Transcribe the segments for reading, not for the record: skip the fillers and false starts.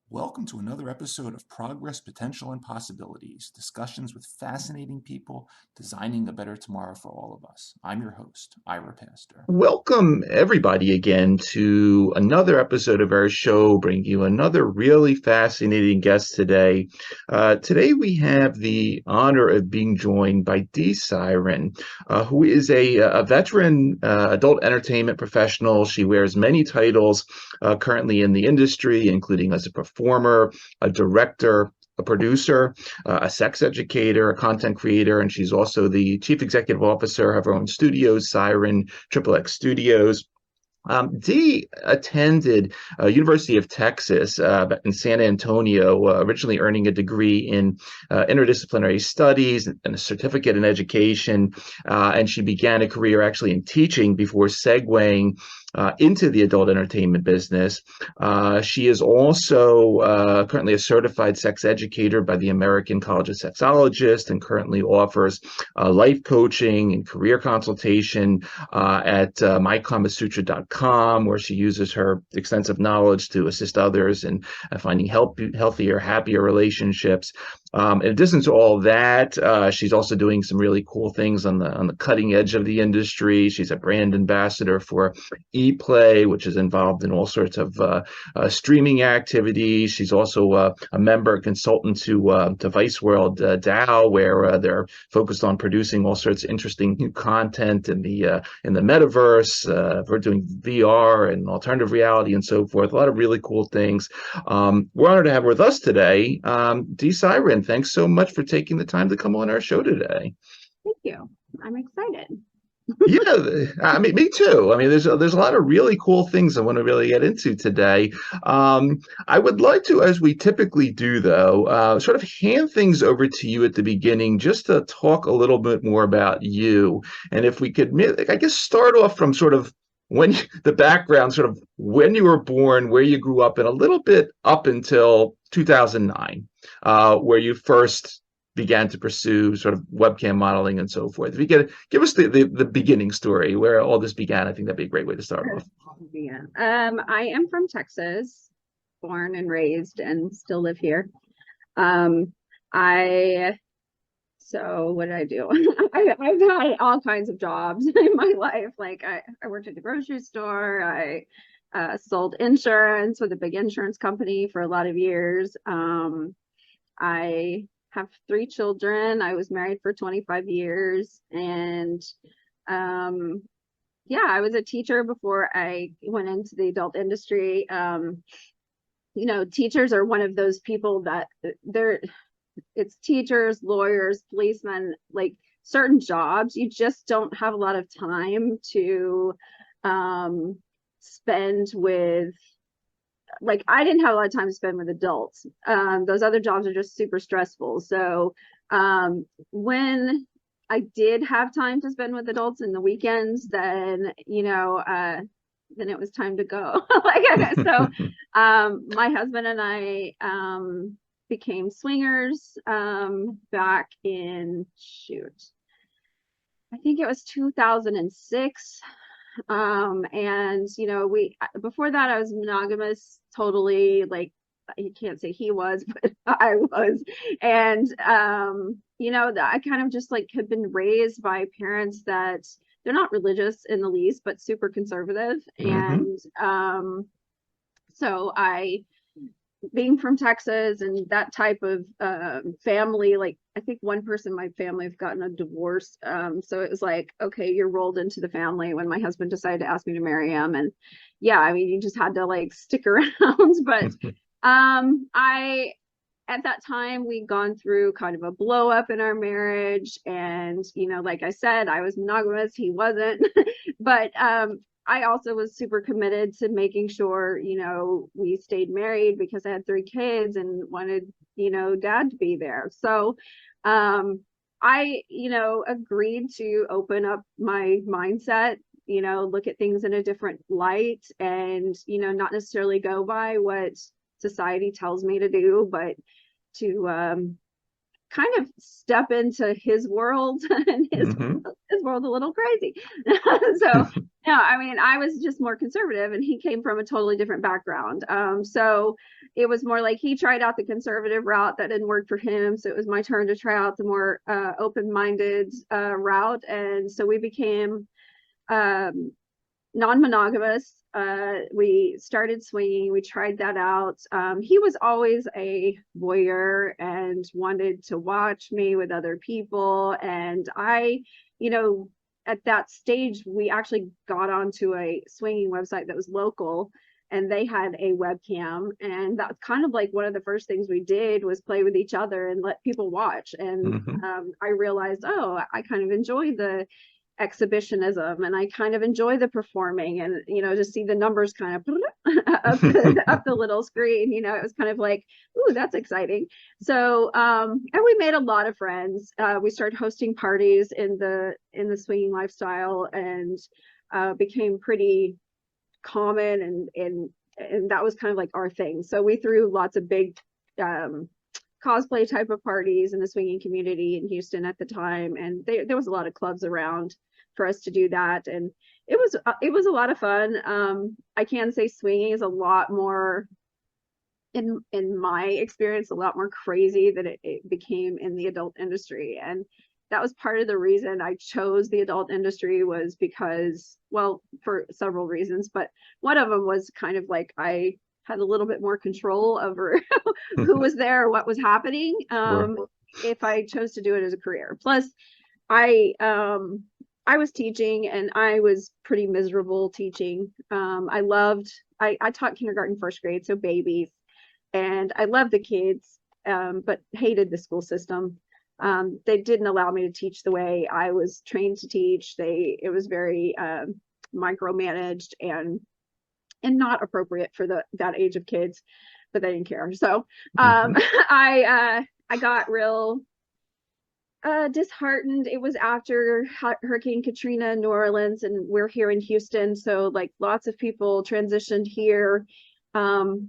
Welcome to another episode of Progress, Potential, and Possibilities, discussions with fascinating people designing a better tomorrow for all of us. I'm your host, Ira Pastor. Welcome, everybody, again to another episode of our show, bringing you another really fascinating guest today. Today, we have the honor of being joined by Dee Siren, who is a veteran adult entertainment professional. She wears many titles currently in the industry, including as a performer, a director, a producer, a sex educator, a content creator, and she's also the chief executive officer of her own studios, Siren XXX Studios. Dee attended University of Texas in San Antonio, originally earning a degree in interdisciplinary studies and a certificate in education, and she began a career actually in teaching before segueing into the adult entertainment business. She is also currently a certified sex educator by the American College of Sexologists and currently offers life coaching and career consultation at mykamasutra.com, where she uses her extensive knowledge to assist others in finding healthier, happier relationships. In addition to all that, she's also doing some really cool things on the cutting edge of the industry. She's a brand ambassador for ePlay, which is involved in all sorts of streaming activities. She's also a member consultant to Viceworld DAO, where they're focused on producing all sorts of interesting new content in the metaverse. We're doing VR and alternative reality and so forth. A lot of really cool things. We're honored to have with us today Dee Siren. Thanks so much for taking the time to come on our show today. Thank you. I'm excited. Yeah, I mean, me too. I mean, there's a lot of really cool things I want to really get into today. I would like to, as we typically do, though, sort of hand things over to you at the beginning, just to talk a little bit more about you, and if we could, I guess, start off from sort of the background, sort of when you were born, where you grew up, and a little bit up until 2009, where you first began to pursue sort of webcam modeling and so forth. If you could give us the beginning story, where all this began, I think that'd be a great way to start off. I am from Texas, born and raised, and still live here. So what did I do? I've had all kinds of jobs in my life. Like I worked at the grocery store. I sold insurance with a big insurance company for a lot of years. I have 3 children. I was married for 25 years. And yeah, I was a teacher before I went into the adult industry. You know, teachers are one of those people that it's teachers, lawyers, policemen, like certain jobs, you just don't have a lot of time to spend with, like, I didn't have a lot of time to spend with adults. Those other jobs are just super stressful. So when I did have time to spend with adults in the weekends, then, you know, then it was time to go. So my husband and I became swingers back in, I think it was 2006. And you know, before that I was monogamous, totally, like, you can't say he was, but I was. And you know, I kind of just like had been raised by parents that they're not religious in the least, but super conservative. And so I being from Texas and that type of family, like I think one person in my family have gotten a divorce. So it was like, okay, you're rolled into the family when my husband decided to ask me to marry him. And yeah, I mean, you just had to like stick around. But I, at that time, we'd gone through kind of a blow up in our marriage. And, you know, like I said, I was monogamous, he wasn't. But I also was super committed to making sure, you know, we stayed married because I had 3 kids and wanted, you know, dad to be there. So I, you know, agreed to open up my mindset, you know, look at things in a different light and, you know, not necessarily go by what society tells me to do, but to kind of step into his world and his world a little crazy. So no, I mean, I was just more conservative and he came from a totally different background. So it was more like he tried out the conservative route that didn't work for him. So it was my turn to try out the more open-minded route. And so we became non-monogamous. We started swinging. We tried that out. He was always a voyeur and wanted to watch me with other people. And I, you know, at that stage, we actually got onto a swinging website that was local and they had a webcam. And that's kind of like one of the first things we did was play with each other and let people watch. And I realized, oh, I kind of enjoy the exhibitionism and I kind of enjoy the performing and, you know, to see the numbers kind of up the little screen, you know, it was kind of like, ooh, that's exciting. So and we made a lot of friends. We started hosting parties in the swinging lifestyle and became pretty common and that was kind of like our thing. So we threw lots of big cosplay type of parties in the swinging community in Houston at the time, and there was a lot of clubs around for us to do that, and it was a lot of fun. I can say swinging is a lot more, in my experience, a lot more crazy than it became in the adult industry, and that was part of the reason I chose the adult industry was because, well, for several reasons, but one of them was kind of like I had a little bit more control over who was there, what was happening, if I chose to do it as a career. Plus, I was teaching and I was pretty miserable teaching. I taught kindergarten, first grade, so babies, and I loved the kids, but hated the school system. They didn't allow me to teach the way I was trained to teach. It was very micromanaged and not appropriate for that age of kids, but they didn't care. So I got real disheartened. It was after Hurricane Katrina in New Orleans, and we're here in Houston, so like lots of people transitioned here,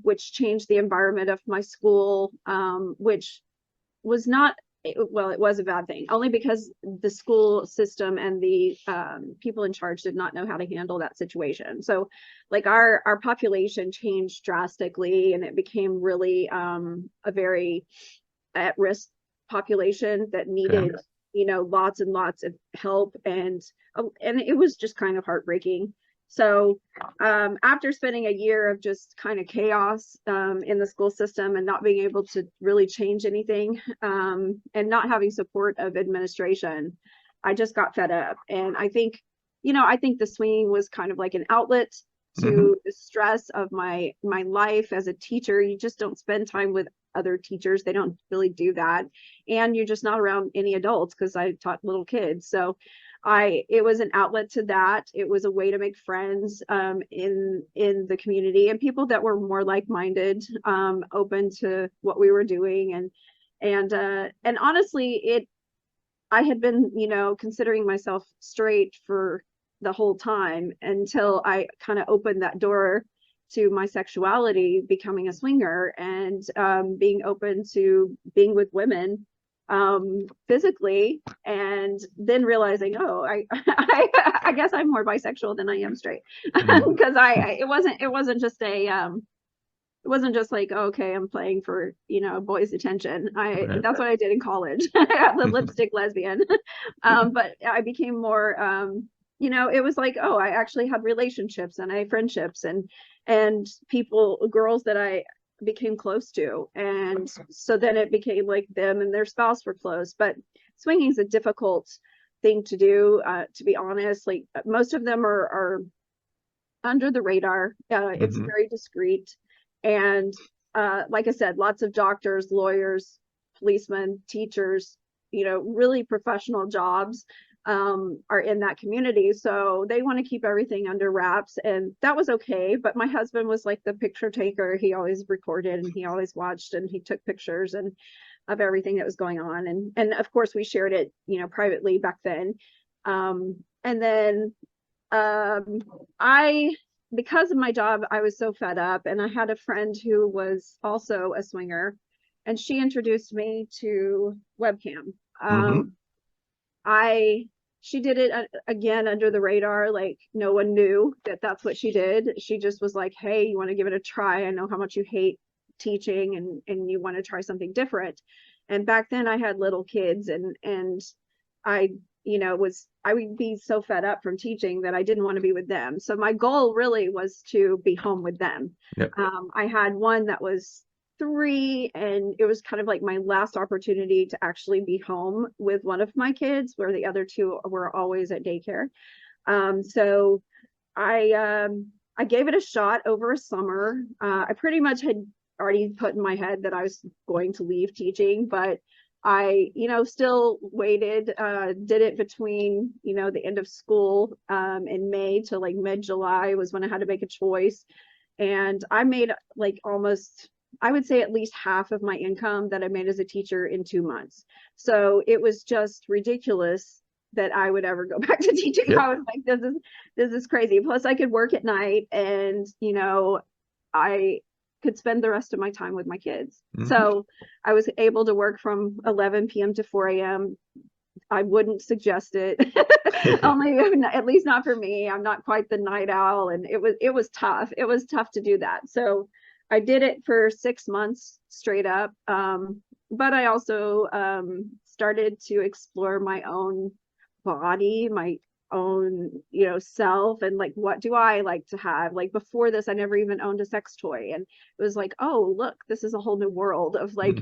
which changed the environment of my school, which was not, well, it was a bad thing, only because the school system and the people in charge did not know how to handle that situation. So like our population changed drastically, and it became really a very at-risk population that needed, you know, lots and lots of help, and it was just kind of heartbreaking. So after spending a year of just kind of chaos in the school system and not being able to really change anything, and not having support of administration, I just got fed up. And I think, you know, I think the swinging was kind of like an outlet to the stress of my life as a teacher. You just don't spend time with other teachers. They don't really do that. And you're just not around any adults because I taught little kids. So it was an outlet to that. It was a way to make friends in the community and people that were more like-minded, open to what we were doing. And honestly, I had been, you know, considering myself straight for the whole time until I kind of opened that door to my sexuality, becoming a swinger, and being open to being with women physically, and then realizing, oh, I guess I'm more bisexual than I am straight, because it wasn't just like, okay, I'm playing for, you know, boys' attention. That's what I did in college. The lipstick lesbian. But I became more you know, it was like, oh, I actually had relationships and I had friendships and people, girls that I became close to. And so then it became like them and their spouse were close. But swinging is a difficult thing to do, to be honest. Like most of them are under the radar. It's very discreet. And like I said, lots of doctors, lawyers, policemen, teachers, really professional jobs are in that community. So they want to keep everything under wraps. And that was okay. But my husband was like the picture taker. He always recorded and he always watched and he took pictures and of everything that was going on. And of course we shared it, privately back then. And then because of my job, I was so fed up, and I had a friend who was also a swinger, and she introduced me to webcam. She did it again under the radar, like no one knew that that's what she did. She just was like, hey, you want to give it a try? I know how much you hate teaching and you want to try something different. And back then I had little kids, and I would be so fed up from teaching that I didn't want to be with them. So my goal really was to be home with them. Yep. I had one that was 3, and it was kind of like my last opportunity to actually be home with one of my kids, where the other 2 were always at daycare. So I gave it a shot over a summer. I pretty much had already put in my head that I was going to leave teaching, but I, still waited, did it between, the end of school in May to like mid-July was when I had to make a choice. And I made like almost, I would say at least half of my income that I made as a teacher in 2 months. So it was just ridiculous that I would ever go back to teaching. Yep. I was like, this is crazy. Plus I could work at night, and, I could spend the rest of my time with my kids. So I was able to work from 11 p.m. to 4 a.m. I wouldn't suggest it. Only, at least not for me. I'm not quite the night owl, and it was tough. It was tough to do that. So I did it for 6 months straight up. But I also started to explore my own body, my own self, and like, what do I like to have? Like before this, I never even owned a sex toy, and it was like, oh look, this is a whole new world of like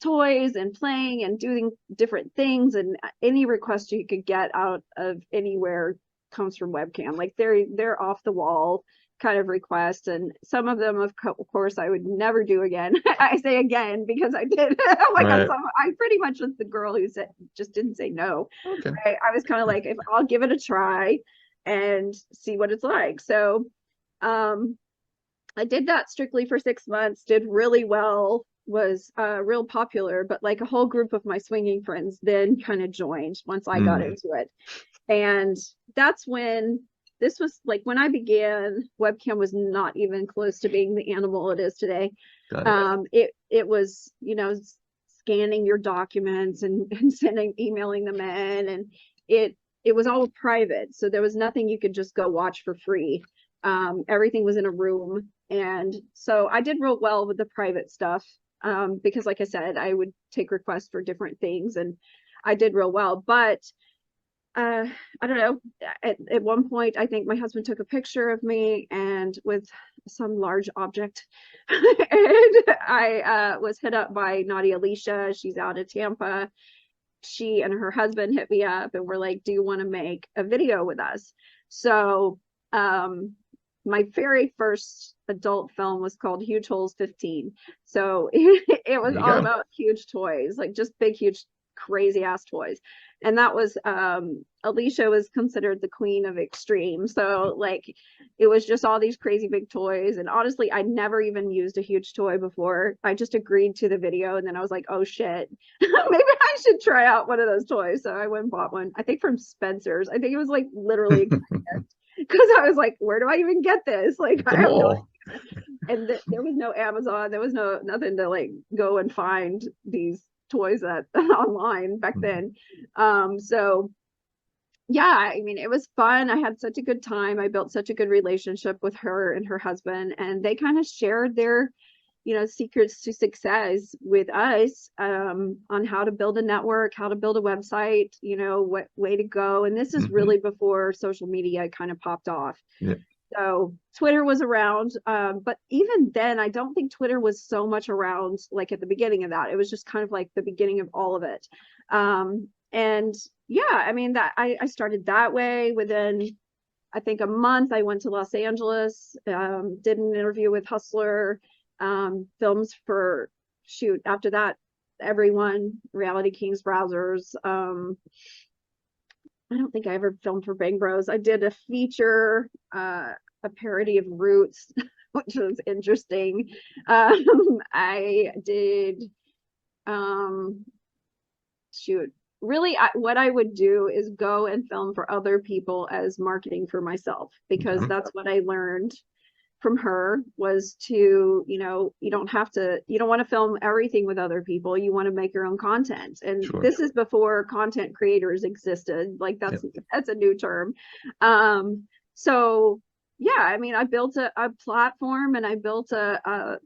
toys and playing and doing different things, and any request you could get out of anywhere comes from webcam. Like they're off the wall kind of requests, and some of them of course I would never do again. I say again because I did. Like right. I pretty much was the girl who just didn't say no. Okay. Right? I was kind of like, if I'll give it a try and see what it's like. So I did that strictly for 6 months, did really well, was real popular, but like a whole group of my swinging friends then kind of joined once I got into it. And that's when this was like, when I began, webcam was not even close to being the animal it is today. It was, scanning your documents and emailing them in, and it was all private. So there was nothing you could just go watch for free. Everything was in a room. And so I did real well with the private stuff, because like I said, I would take requests for different things, and I did real well. But I don't know, at one point I think my husband took a picture of me and with some large object and I was hit up by Naughty Alicia. She's out of Tampa. She and her husband hit me up and were like, do you want to make a video with us? So my very first adult film was called Huge Holes 15. So it was all about huge toys, like just big, huge, crazy ass toys. And that was Alicia was considered the queen of extreme. So like it was just all these crazy big toys. And honestly, I never even used a huge toy before. I just agreed to the video, and then I was like, oh shit, maybe I should try out one of those toys. So I went and bought one, I think from Spencer's. I think it was like literally because I was like, where do I even get this? Like I have no idea. And there was no Amazon, there was nothing to like go and find these toys that online back then. So yeah, I mean, it was fun. I had such a good time. I built such a good relationship with her and her husband, and they kind of shared their secrets to success with us, on how to build a network, how to build a website, what way to go. And this is really before social media kind of popped off. Yeah. So Twitter was around, but even then, I don't think Twitter was so much around like at the beginning of that. It was just kind of like the beginning of all of it. And yeah, I mean that I started that way. Within, I think, a month, I went to Los Angeles, did an interview with Hustler, films for shoot. After that, everyone, Reality Kings Browsers. I don't think I ever filmed for Bang Bros. I did a feature, a parody of Roots, which was interesting. I did, shoot, really, what I would do is go and film for other people as marketing for myself, because that's what I learned from her, was to, you know, you don't want to film everything with other people. You want to make your own content. And Sure. this is before content creators existed. Like that's a new term. So yeah, I mean, I built a platform, and I built a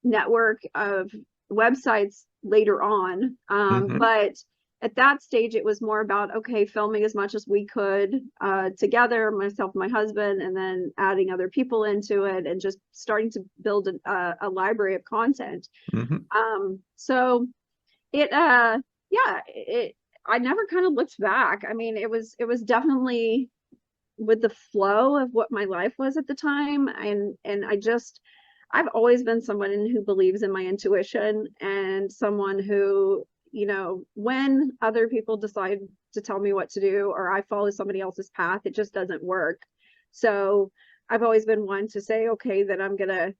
network of websites later on. But at that stage, it was more about, okay, filming as much as we could together, myself and my husband, and then adding other people into it, and just starting to build a library of content. So it, I never kind of looked back. I mean, it was definitely with the flow of what my life was at the time. And I've always been someone who believes in my intuition, and someone who, you know, when other people decide to tell me what to do, or I follow somebody else's path, it just doesn't work. So I've always been one to say, okay, that I'm gonna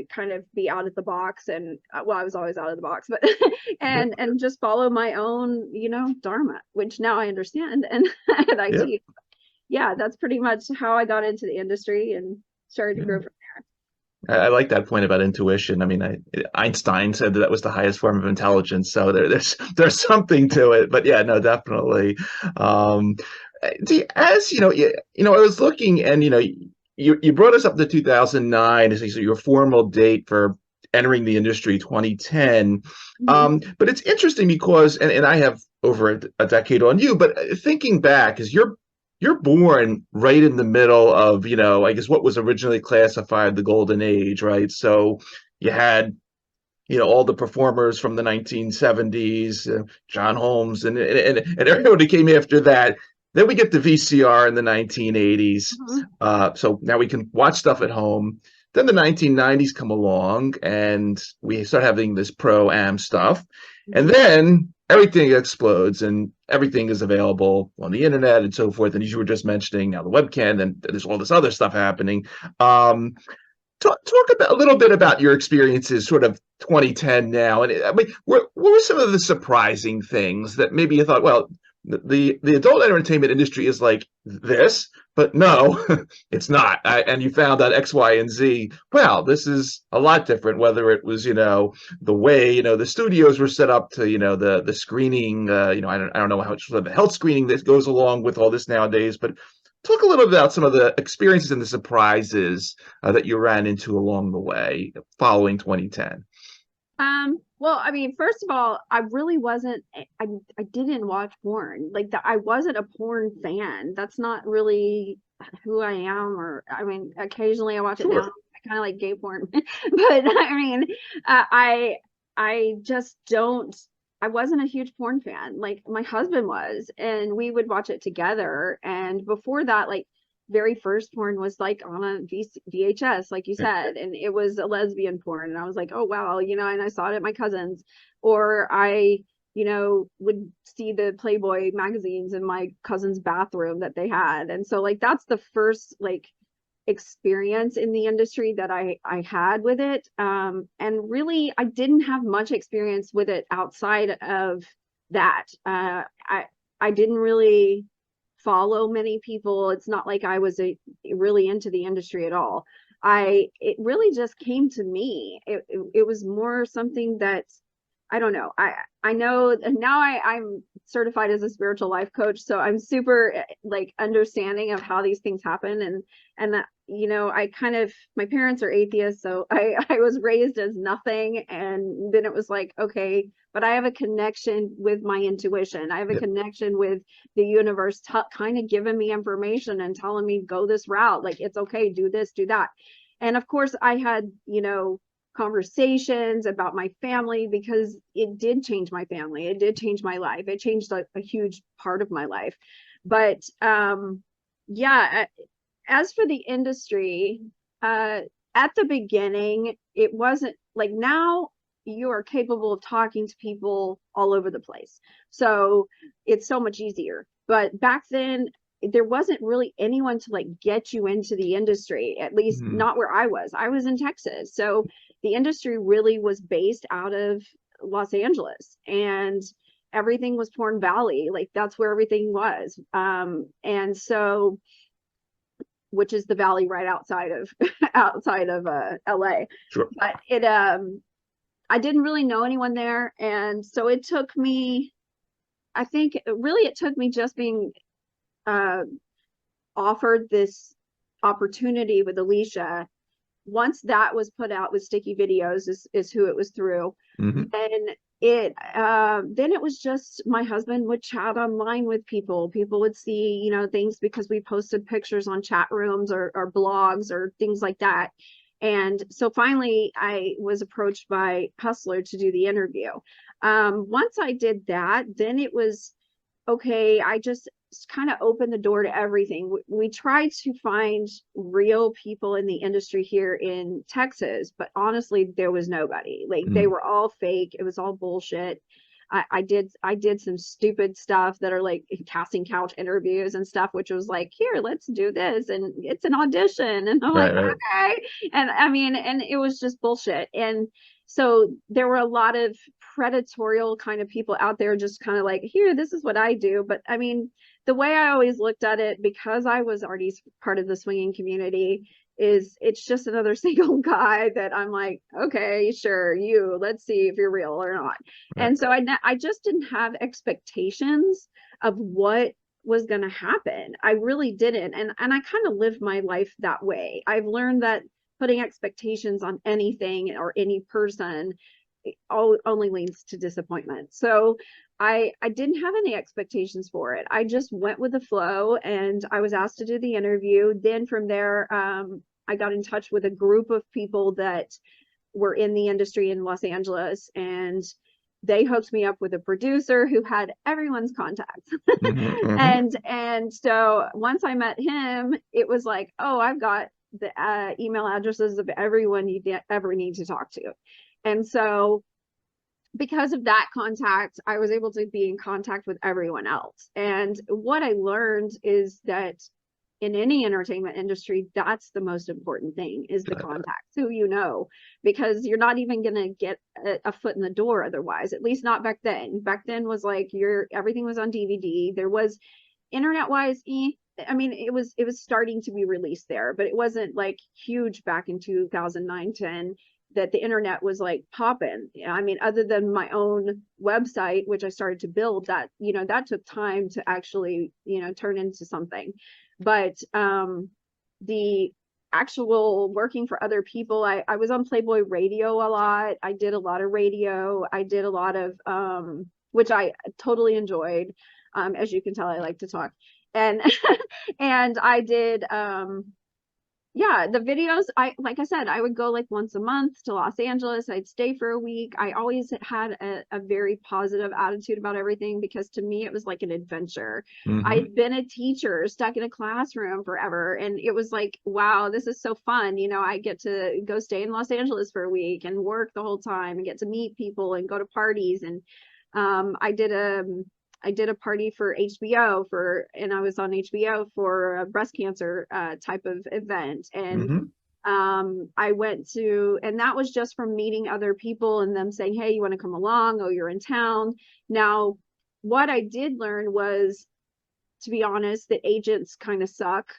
kind of be out of the box, and well, I was always out of the box, but and just follow my own, you know, dharma, which now I understand and I teach. Yeah, that's pretty much how I got into the industry and started to grow from there. I like that point about intuition. I mean, Einstein said that was the highest form of intelligence, so there's something to it. But yeah, no, definitely. As you know, I was looking, and you brought us up to 2009 as your formal date for entering the industry, 2010. But it's interesting because, and I have over a decade on you, but thinking back, as you're born right in the middle of, I guess what was originally classified the golden age, right? So you had, all the performers from the 1970s, John Holmes, and everyone who came after that. Then we get the VCR in the 1980s. So now we can watch stuff at home. Then the 1990s come along, and we start having this pro-am stuff. And then everything explodes, and everything is available on the internet and so forth. And as you were just mentioning, now the webcam, and there's all this other stuff happening. Talk about a little bit about your experiences, sort of 2010 now. And I mean, what were some of the surprising things that maybe you thought, well, the adult entertainment industry is like this, but no, it's not. And you found out X, Y, and Z. Well, this is a lot different. Whether it was, the way, the studios were set up to, the screening. I don't know how much of the health screening that goes along with all this nowadays. But talk a little bit about some of the experiences and the surprises that you ran into along the way following 2010. Well, I mean, first of all, I really wasn't, I didn't watch porn. Like I wasn't a porn fan. That's not really who I am. Or, I mean, occasionally I watch it now. I kind of like gay porn, but I mean, I just don't, I wasn't a huge porn fan. Like my husband was, and we would watch it together. And before that, like, very first porn was like on a VHS, like you said, and it was a lesbian porn, and I was like, oh wow, and I saw it at my cousin's, or I would see the Playboy magazines in my cousin's bathroom that they had. And so like that's the first like experience in the industry that I had with it, and really I didn't have much experience with it outside of that. I didn't really follow many people. It's not like I was really into the industry at all. It really just came to me. It was more something that, I don't know. I know now I'm certified as a spiritual life coach, so I'm super like understanding of how these things happen, and that, you know, I kind of, my parents are atheists, so I was raised as nothing, and then it was like, okay, but I have a connection with my intuition. I have a connection with the universe kind of giving me information and telling me go this route, like it's okay, do this, do that. And of course I had, you know, conversations about my family, because it did change my family, it did change my life, it changed a huge part of my life. But yeah, as for the industry, at the beginning, it wasn't like, now you are capable of talking to people all over the place, so it's so much easier. But back then, there wasn't really anyone to like get you into the industry, at least not where I was in Texas. So the industry really was based out of Los Angeles, and everything was Porn Valley, like that's where everything was. And so, which is the valley right outside of LA. Sure. But it I didn't really know anyone there, and so it took me, I think really it took me just being offered this opportunity with Alicia. Once that was put out with Sticky Videos, is who it was through. Then it was just, my husband would chat online with people would see, you know, things because we posted pictures on chat rooms or blogs or things like that. And so finally I was approached by Hustler to do the interview. Once I did that, then it was okay, I just kind of opened the door to everything. We tried to find real people in the industry here in Texas, but honestly, there was nobody. Like they were all fake. It was all bullshit. I did some stupid stuff that are like casting couch interviews and stuff, which was like, here, let's do this, and it's an audition, and I'm like, okay. And I mean, and it was just bullshit. And so there were a lot of predatorial kind of people out there, just kind of like, here, this is what I do. But I mean, the way I always looked at it, because I was already part of the swinging community, is it's just another single guy that I'm like, okay, sure, let's see if you're real or not. Right. And so I just didn't have expectations of what was going to happen. I really didn't. And I kind of lived my life that way. I've learned that putting expectations on anything or any person only leads to disappointment. So I didn't have any expectations for it. I just went with the flow, and I was asked to do the interview. Then from there, I got in touch with a group of people that were in the industry in Los Angeles, and they hooked me up with a producer who had everyone's contacts. And so once I met him, it was like, oh, I've got the email addresses of everyone you ever need to talk to. And so because of that contact, I was able to be in contact with everyone else. And what I learned is that in any entertainment industry, that's the most important thing, is the contacts, who you know, because you're not even going to get a foot in the door otherwise, at least not back then. Back then was like everything was on DVD. There was internet wise, I mean, it was starting to be released there, but it wasn't like huge back in 2009, 10, that the internet was like popping. I mean, other than my own website, which I started to build, that, you know, that took time to actually, you know, turn into something. But the actual working for other people, I was on Playboy Radio a lot. I did a lot of radio. I did a lot of which I totally enjoyed. As you can tell, I like to talk. And and I did yeah, the videos, like I said, I would go like once a month to Los Angeles. I'd stay for a week. I always had a very positive attitude about everything, because to me, it was like an adventure. I'd been a teacher stuck in a classroom forever, and it was like, wow, this is so fun. You know, I get to go stay in Los Angeles for a week and work the whole time and get to meet people and go to parties. And I did a party for HBO and I was on HBO for a breast cancer type of event. And I went to, and that was just from meeting other people and them saying, hey, you want to come along? Oh, you're in town. Now, what I did learn was, to be honest, that agents kind of suck.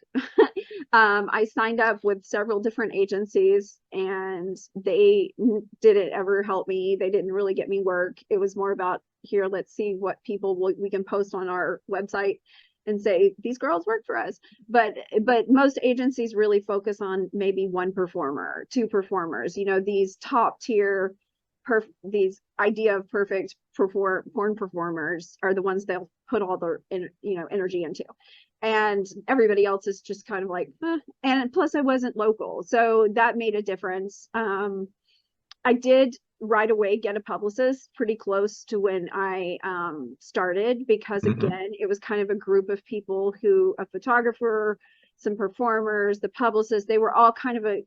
I signed up with several different agencies, and they didn't ever help me. They didn't really get me work. It was more about, here, let's see what people we can post on our website and say, these girls work for us. But most agencies really focus on maybe one performer, two performers, these top tier, these idea of perfect porn performers are the ones they'll put all their energy into, and everybody else is just kind of like, eh. And plus I wasn't local, so that made a difference. I did right away get a publicist pretty close to when I started, because again, it was kind of a group of people a photographer, some performers, the publicist, they were all kind of a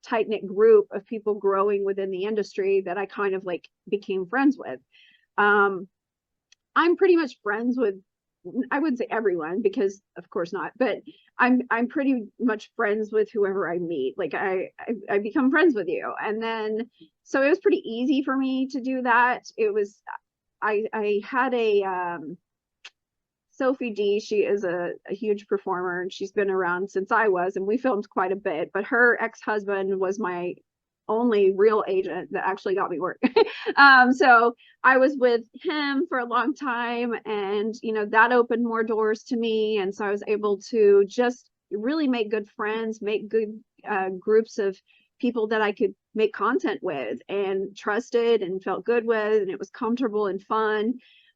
tight-knit group of people growing within the industry that I kind of like became friends with. I'm pretty much friends with, I wouldn't say everyone, because of course not, but I'm pretty much friends with whoever I meet. Like I become friends with you. And then, so it was pretty easy for me to do that. It was, I had a, Sophie D, she is a huge performer, and she's been around since I was, and we filmed quite a bit, but her ex-husband was my only real agent that actually got me work. So I was with him for a long time, and that opened more doors to me, and so I was able to just really make good friends, make good groups of people that I could make content with and trusted and felt good with, and it was comfortable and fun.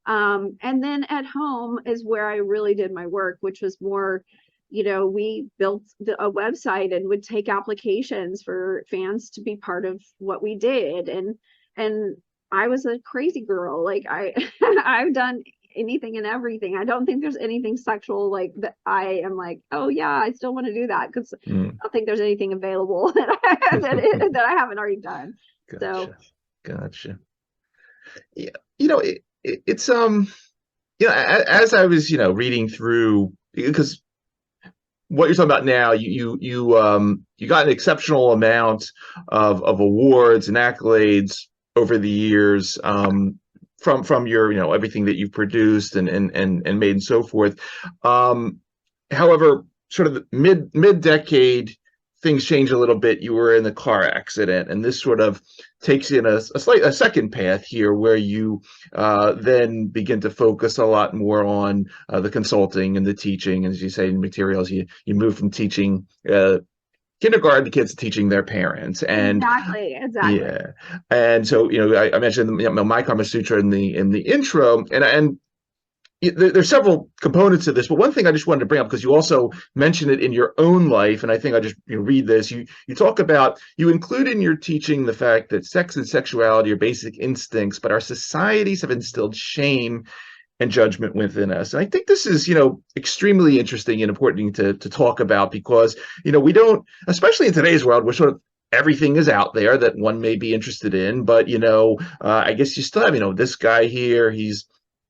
And then at home is where I really did my work, which was more, we built a website and would take applications for fans to be part of what we did. And I was a crazy girl. Like I've done anything and everything. I don't think there's anything sexual like that I am like, oh yeah, I still want to do that, because I don't think there's anything available that I haven't already done. Gotcha. Yeah, it's as I was reading through, because what you're talking about now, you got an exceptional amount of awards and accolades over the years, from your everything that you've produced and made and so forth. However, sort of mid-decade, things change a little bit. You were in the car accident, and this sort of takes in a second path here, where you then begin to focus a lot more on the consulting and the teaching. As you say in materials, you move from teaching kindergarten kids to teaching their parents. And exactly. Yeah, and so I mentioned my Kama Sutra in the intro, and there's several components to this, but one thing I just wanted to bring up, because you also mention it in your own life, and I think I just read this. You talk about, you include in your teaching the fact that sex and sexuality are basic instincts, but our societies have instilled shame and judgment within us. And I think this is, extremely interesting and important to talk about, because, we don't, especially in today's world, where sort of everything is out there that one may be interested in, but, I guess you still have, this guy here, he's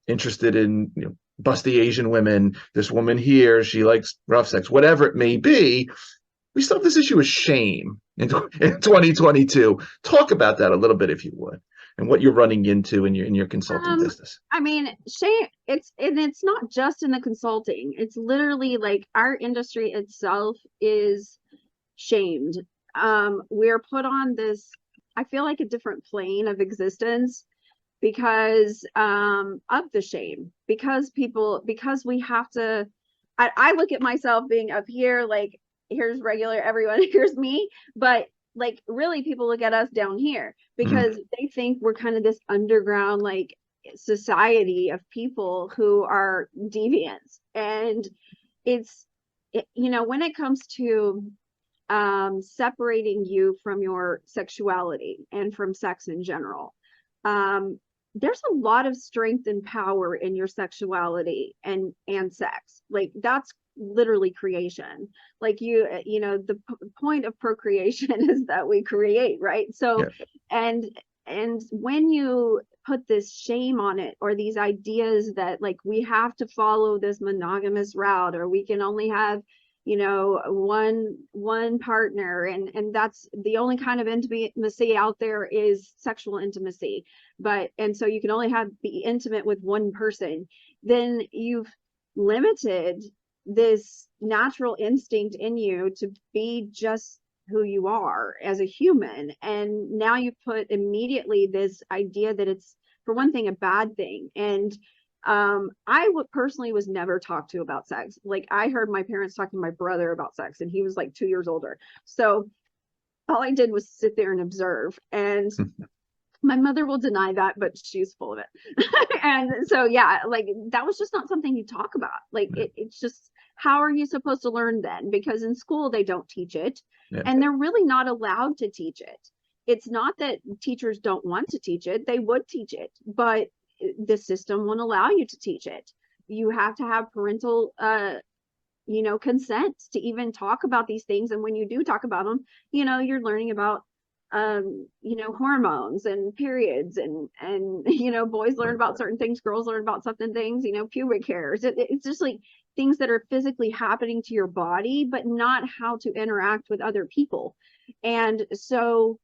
interested in busty Asian women. This woman here, she likes rough sex, whatever it may be. We still have this issue of shame in 2022. Talk about that a little bit, if you would, and what you're running into in your consulting business. I mean, shame, it's not just in the consulting. It's literally like our industry itself is shamed. We're put on this, I feel like, a different plane of existence because of the shame, because we have to, I look at myself being up here, like, here's regular everyone, here's me, but like really people look at us down here because they think we're kind of this underground like society of people who are deviants. And it's when it comes to separating you from your sexuality and from sex in general, there's a lot of strength and power in your sexuality and sex. Like that's literally creation. Like the point of procreation is that we create, right? So and when you put this shame on it, or these ideas that like we have to follow this monogamous route, or we can only have one partner, and that's the only kind of intimacy out there is sexual intimacy, and so you can only be intimate with one person, then you've limited this natural instinct in you to be just who you are as a human. And now you put immediately this idea that it's, for one thing, a bad thing. And personally was never talked to about sex. Like, I heard my parents talking to my brother about sex, and he was like 2 years older. So all I did was sit there and observe. And my mother will deny that, but she's full of it. And so, yeah, like, that was just not something you talk about. Like, it's just, how are you supposed to learn then? Because in school, they don't teach it. Yeah. And they're really not allowed to teach it. It's not that teachers don't want to teach it. They would teach it, but the system won't allow you to teach it. You have to have parental, consent to even talk about these things. And when you do talk about them, you're learning about hormones and periods, and boys learn about certain things, girls learn about certain things, pubic hairs. It's just like things that are physically happening to your body, but not how to interact with other people. And so,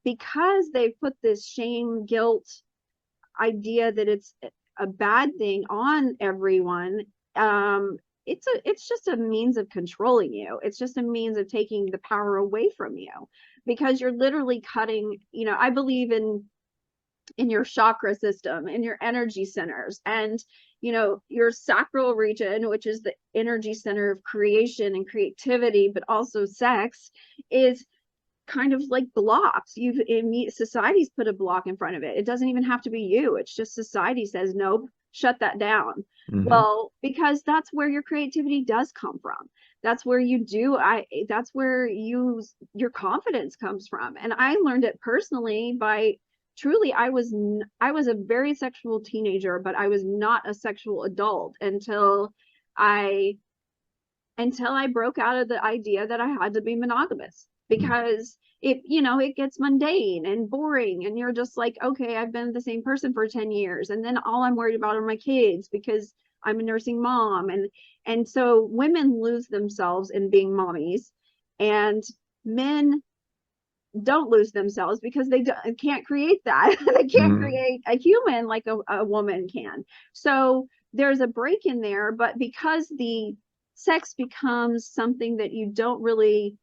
because they put this shame, guilt idea that it's a bad thing on everyone, it's just a means of controlling you. It's just a means of taking the power away from you, because you're literally cutting, I believe in your chakra system, in your energy centers, and your sacral region, which is the energy center of creation and creativity, but also sex, is kind of like blocks. Society's put a block in front of it. It doesn't even have to be you. It's just society says, nope, shut that down. Mm-hmm. Well, because that's where your creativity does come from. That's where that's where your confidence comes from. And I learned it personally by truly, I was a very sexual teenager, but I was not a sexual adult until I broke out of the idea that I had to be monogamous. Because it gets mundane and boring, and you're just like, okay, I've been the same person for 10 years, and then all I'm worried about are my kids because I'm a nursing mom. And so women lose themselves in being mommies, and men don't lose themselves because they can't create that. They can't create a human like a woman can. So there's a break in there, but because the sex becomes something that you don't really,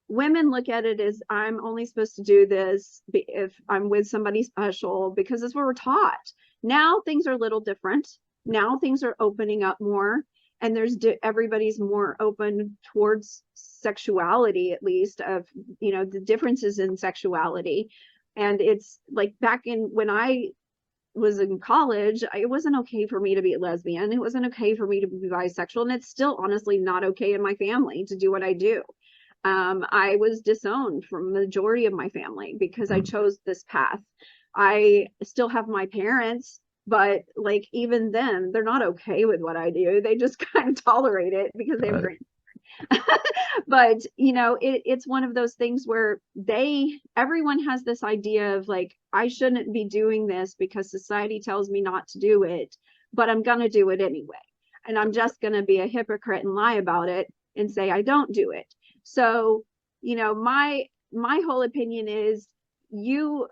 women look at it as, I'm only supposed to do this if I'm with somebody special, because that's what we're taught. Now things are a little different. Now things are opening up more, and everybody's more open towards sexuality, at least, of the differences in sexuality. And it's like, back in when I was in college, it wasn't okay for me to be a lesbian. It wasn't okay for me to be bisexual, and it's still honestly not okay in my family to do what I do. I was disowned from the majority of my family because I chose this path. I still have my parents, but like, even then, they're not okay with what I do. They just kind of tolerate it because they have grandchildren. But it's one of those things where everyone has this idea of like, I shouldn't be doing this because society tells me not to do it, but I'm gonna do it anyway. And I'm just gonna be a hypocrite and lie about it and say I don't do it. So, my whole opinion is, you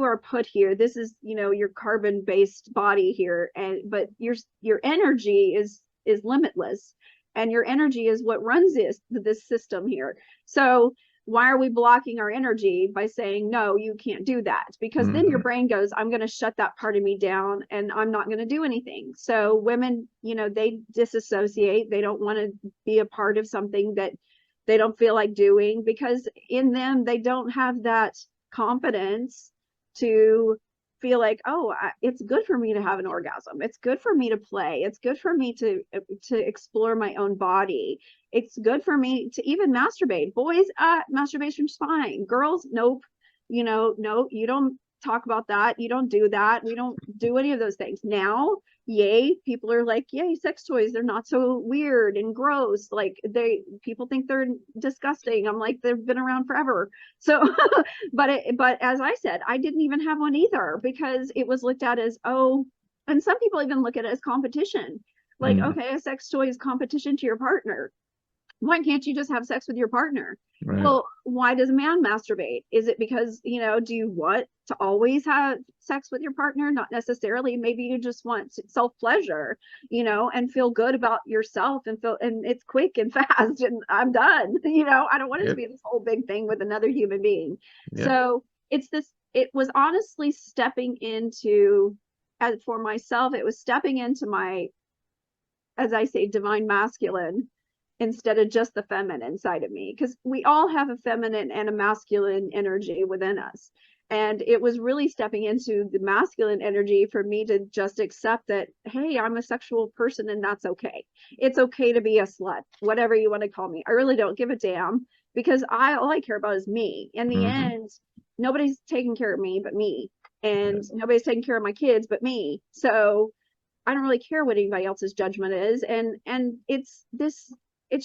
are put here. This is, your carbon-based body here, but your energy is limitless, and your energy is what runs this system here. So why are we blocking our energy by saying, no, you can't do that? Because then your brain goes, I'm going to shut that part of me down, and I'm not going to do anything. So women, they disassociate. They don't want to be a part of something that they don't feel like doing, because in them, they don't have that confidence to feel like, oh, it's good for me to have an orgasm. It's good for me to play. It's good for me to explore my own body. It's good for me to even masturbate. Boys, masturbation's fine. Girls, nope. No, you don't talk about that. You don't do that. We don't do any of those things. Now, yay, people are like, yay, sex toys, they're not so weird and gross. Like, people think they're disgusting. I'm like, they've been around forever. So but as I said, I didn't even have one either, because it was looked at as, oh, and some people even look at it as competition. Like, okay, a sex toy is competition to your partner. Why can't you just have sex with your partner? Right. Well, why does a man masturbate? Is it because, do you want to always have sex with your partner? Not necessarily. Maybe you just want self-pleasure, and feel good about yourself and it's quick and fast and I'm done. I don't want it to be this whole big thing with another human being. So it was honestly stepping into, as for myself, it was stepping into my, as I say, divine masculine, instead of just the feminine side of me, because we all have a feminine and a masculine energy within us. And it was really stepping into the masculine energy for me to just accept that, hey, I'm a sexual person and that's okay. It's okay to be a slut, whatever you want to call me. I really don't give a damn, because all I care about is me. In the end, nobody's taking care of me but me, and nobody's taking care of my kids but me. So I don't really care what anybody else's judgment is. And it's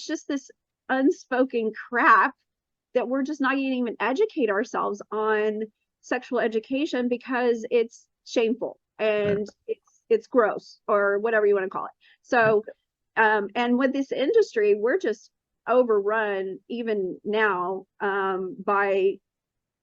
just this unspoken crap that we're just not even educate ourselves on sexual education, because it's shameful and it's gross, or whatever you want to call it. So and with this industry, we're just overrun even now by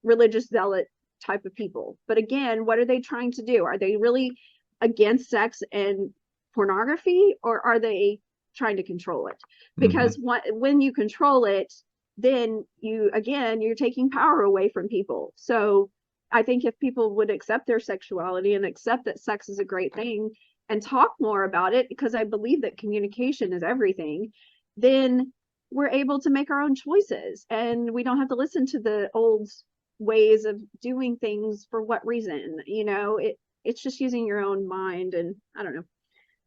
religious zealot type of people. But again, what are they trying to do? Are they really against sex and pornography, or are they trying to control it? Because when you control it, then you're taking power away from people. So I think if people would accept their sexuality and accept that sex is a great thing and talk more about it, because I believe that communication is everything, then we're able to make our own choices, and we don't have to listen to the old ways of doing things. For what reason? It's just using your own mind. And I don't know.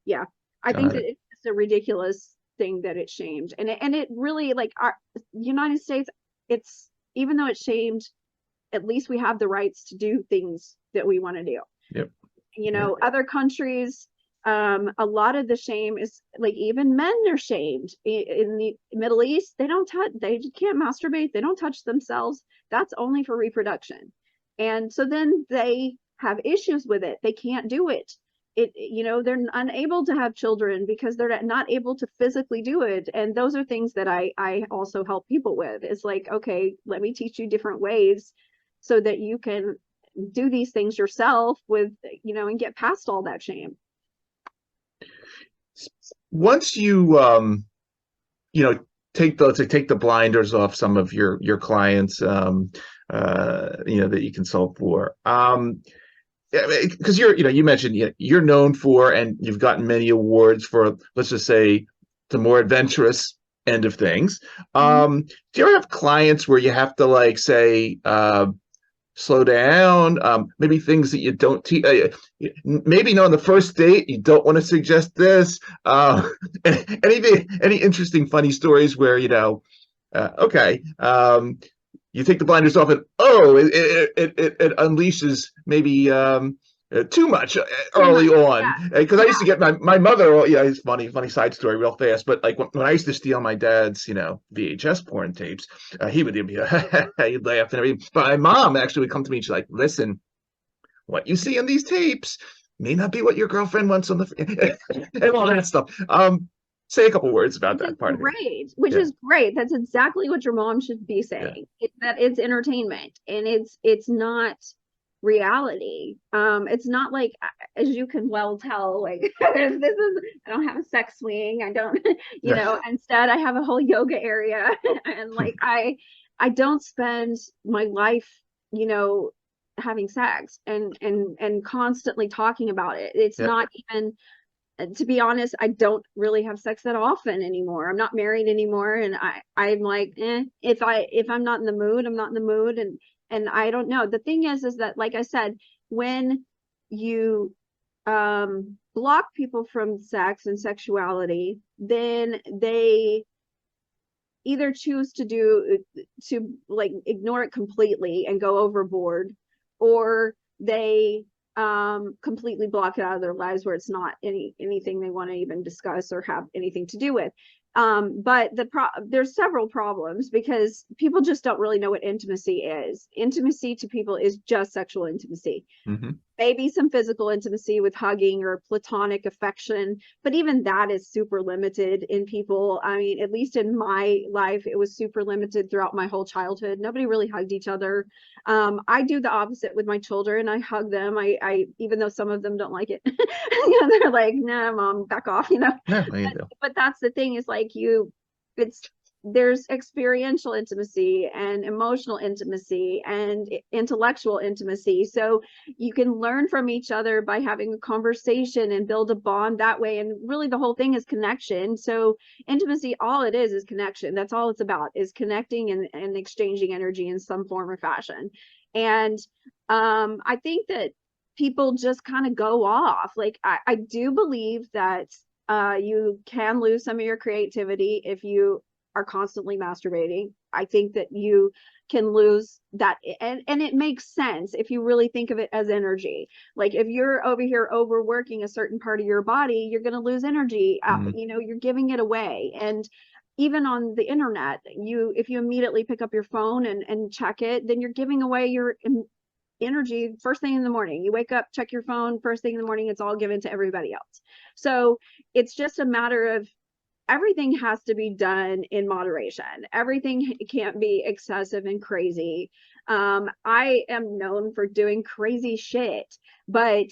Yeah. I think that it's a ridiculous thing that it's shamed. And it really, like, our United States, it's, even though it's shamed, at least we have the rights to do things that we want to do. Other countries, a lot of the shame is, like, even men are shamed. In the Middle East, they can't masturbate, they don't touch themselves. That's only for reproduction. And so then they have issues with it. They can't do it. They're unable to have children because they're not able to physically do it. And those are things that I also help people with. It's like, okay, let me teach you different ways so that you can do these things yourself with, and get past all that shame. Once you take the blinders off some of your clients, that you consult for, because you mentioned you're known for, and you've gotten many awards for, let's just say, the more adventurous end of things. Do you ever have clients where you have to, like, say, slow down, maybe things that you don't teach, maybe on the first date you don't want to suggest this, any interesting funny stories where you take the blinders off and it unleashes maybe too much early on. Because I used to get my mother, it's funny side story real fast, but like when I used to steal my dad's VHS porn tapes, he would be he'd laugh and everything. But my mom actually would come to me and she's like, listen, what you see in these tapes may not be what your girlfriend wants on the and all that stuff. Say a couple words about that part. Which is great. That's exactly what your mom should be saying. That it's entertainment, and it's not reality. It's not like, as you can well tell, like I don't have a sex swing. I don't, instead I have a whole yoga area, and like I don't spend my life, having sex and constantly talking about it. It's not even, to be honest, I don't really have sex that often anymore. I'm not married anymore, and I'm like, if I'm not in the mood, I'm not in the mood, and I don't know. The thing is that, like I said, when you block people from sex and sexuality, then they either choose to like ignore it completely and go overboard, or they completely block it out of their lives where it's not anything they want to even discuss or have anything to do with. But there's several problems, because people just don't really know what intimacy is. Intimacy to people is just sexual intimacy. maybe some physical intimacy with hugging or platonic affection, but even that is super limited in people. I mean, at least in my life, it was super limited throughout my whole childhood. Nobody really hugged each other. I do the opposite with my children. I hug them. I even though some of them don't like it, they're like, "Nah, mom, back off," Yeah, I do. But that's the thing, is like there's experiential intimacy and emotional intimacy and intellectual intimacy. So you can learn from each other by having a conversation and build a bond that way. And really the whole thing is connection. So intimacy, all it is connection. That's all it's about, is connecting and exchanging energy in some form or fashion. And I think that people just kind of go off. Like I do believe that you can lose some of your creativity if you are constantly masturbating. I think that you can lose that, and it makes sense if you really think of it as energy. Like if you're over here overworking a certain part of your body, you're going to lose energy. You're giving it away. And even on the internet, if you immediately pick up your phone and check it, then you're giving away your energy first thing in the morning. You wake up, check your phone, first thing in the morning, it's all given to everybody else. So it's just a matter of, everything has to be done in moderation. Everything can't be excessive and crazy. I am known for doing crazy shit, but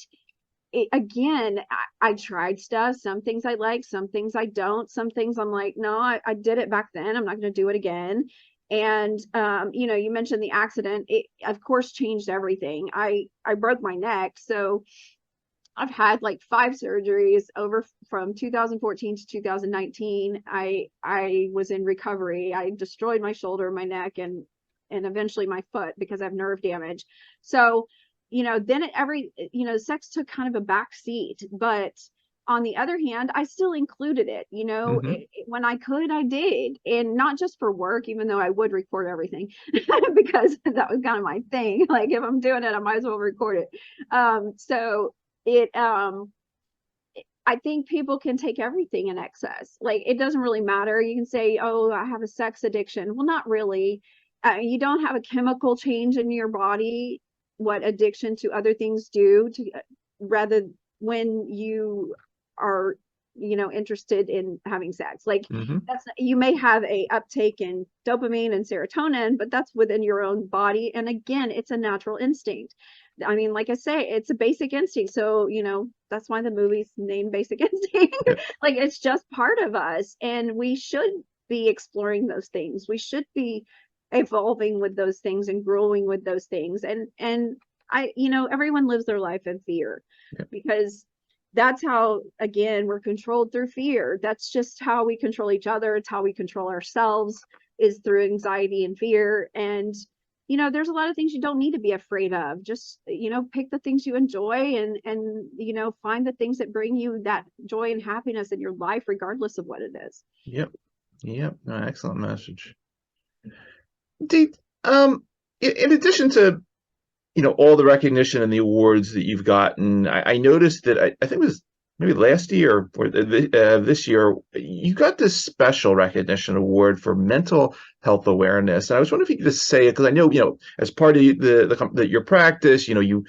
again, I tried stuff. Some things I like, some things I don't. Some things I'm like, no, I did it back then, I'm not going to do it again. And you mentioned the accident. It of course changed everything. I broke my neck, so I've had like 5 surgeries over from 2014 to 2019. I was in recovery. I destroyed my shoulder, my neck, and eventually my foot because I have nerve damage. So, then sex took kind of a back seat. But on the other hand, I still included it. When I could, I did, and not just for work, even though I would record everything because that was kind of my thing. Like if I'm doing it, I might as well record it. So I think people can take everything in excess. Like it doesn't really matter. You can say, oh, I have a sex addiction. Well, not really. You don't have a chemical change in your body, what addiction to other things do, to rather when you are interested in having sex. Like you may have a uptake in dopamine and serotonin, but that's within your own body. And again, it's a natural instinct. I mean, like I say, it's a basic instinct. So, that's why the movie's named Basic Instinct. Like it's just part of us, and we should be exploring those things. We should be evolving with those things and growing with those things. And everyone lives their life in fear because that's how, again, we're controlled through fear. That's just how we control each other. It's how we control ourselves, is through anxiety and fear. And there's a lot of things you don't need to be afraid of. Just, pick the things you enjoy and find the things that bring you that joy and happiness in your life, regardless of what it is. Yep. No, excellent message. Dee, in addition to, all the recognition and the awards that you've gotten, I noticed that I think it was maybe last year or this year, you got this special recognition award for mental health awareness. And I was wondering if you could just say it, because I know, as part of your practice, you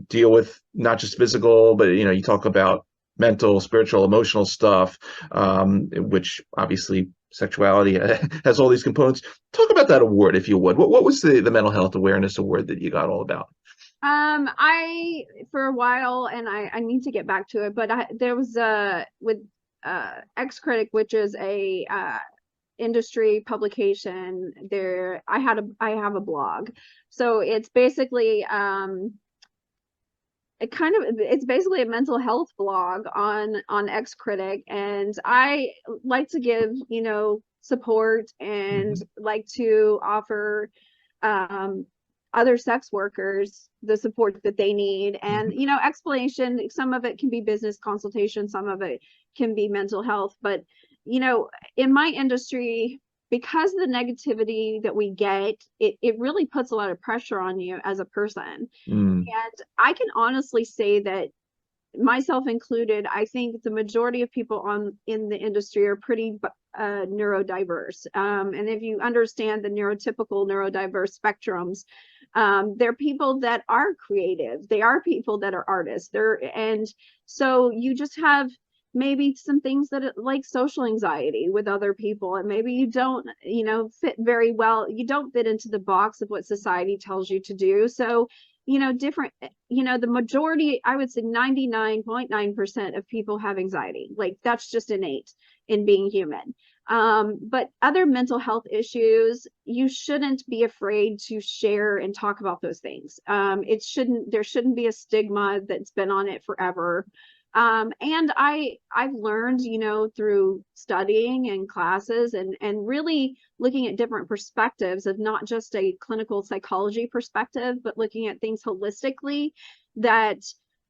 deal with not just physical, but, you talk about mental, spiritual, emotional stuff, which obviously sexuality has all these components. Talk about that award, if you would. What was the mental health awareness award that you got all about? I for a while, and I need to get back to it, but there was with X-Critic, which is a industry publication. There I have a blog, so it's basically it's basically a mental health blog on X-Critic, and I like to give support and like to offer other sex workers the support that they need, and explanation. Some of it can be business consultation, some of it can be mental health, but in my industry, because of the negativity that we get, it really puts a lot of pressure on you as a person. And I can honestly say that, myself included, I think the majority of people in the industry are pretty neurodiverse. And if you understand the neurotypical neurodiverse spectrums, They're people that are creative. They are people that are artists. And so you just have maybe some things that like social anxiety with other people, and maybe you don't, fit very well. You don't fit into the box of what society tells you to do. So, different, the majority, I would say 99.9% of people have anxiety. Like that's just innate in being human. But other mental health issues, you shouldn't be afraid to share and talk about those things. There shouldn't be a stigma that's been on it forever. And I've learned, through studying and classes and really looking at different perspectives of not just a clinical psychology perspective, but looking at things holistically, that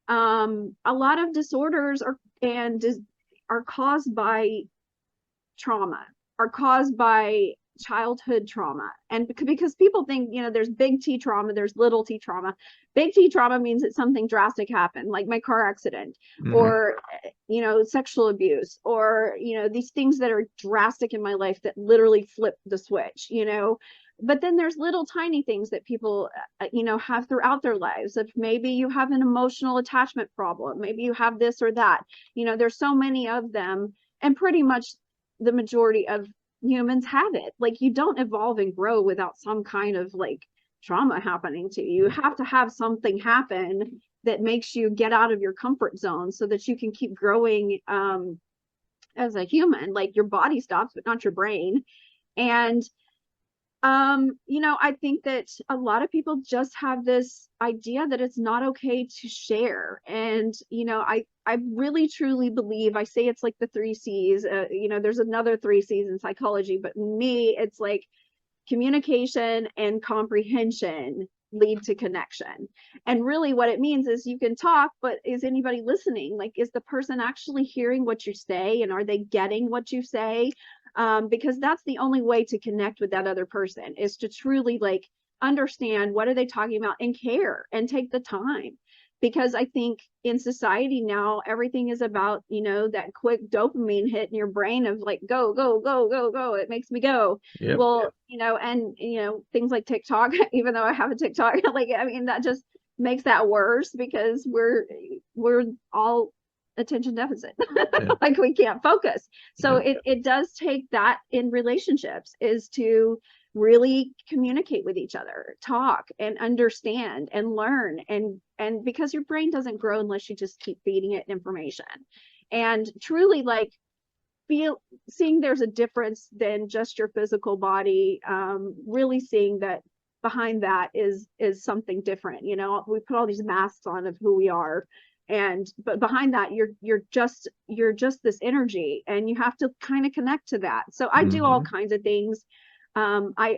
a lot of disorders are caused by trauma, are caused by childhood trauma. And because people think, there's big T trauma, there's little T trauma. Big T trauma means that something drastic happened, like my car accident, or, sexual abuse, or, these things that are drastic in my life that literally flip the switch, But then there's little tiny things that people, have throughout their lives. If maybe you have an emotional attachment problem, maybe you have this or that, there's so many of them, and pretty much the majority of humans have it. Like you don't evolve and grow without some kind of like trauma happening to you. You have to have something happen that makes you get out of your comfort zone so that you can keep growing as a human. Like your body stops, but not your brain. And I think that a lot of people just have this idea that it's not okay to share. And, I really truly believe, I say it's like the 3 C's, there's another 3 C's in psychology, but me, it's like communication and comprehension lead to connection. And really what it means is you can talk, but is anybody listening? Like, is the person actually hearing what you say, and are they getting what you say? Because that's the only way to connect with that other person, is to truly like understand what are they talking about and care and take the time. Because I think in society now, everything is about, that quick dopamine hit in your brain of like, go, go, go, go, go. It makes me go. Yep. Well, and, things like TikTok, even though I have a TikTok, that just makes that worse, because we're all attention deficit. Yeah. Like we can't focus. So Yeah. it does take that in relationships, is to really communicate with each other, talk and understand and learn, and because your brain doesn't grow unless you just keep feeding it information, and truly like seeing there's a difference than just your physical body, really seeing that behind that is something different. We put all these masks on of who we are, but behind that you're just this energy, and you have to kind of connect to that. So I do all kinds of things. I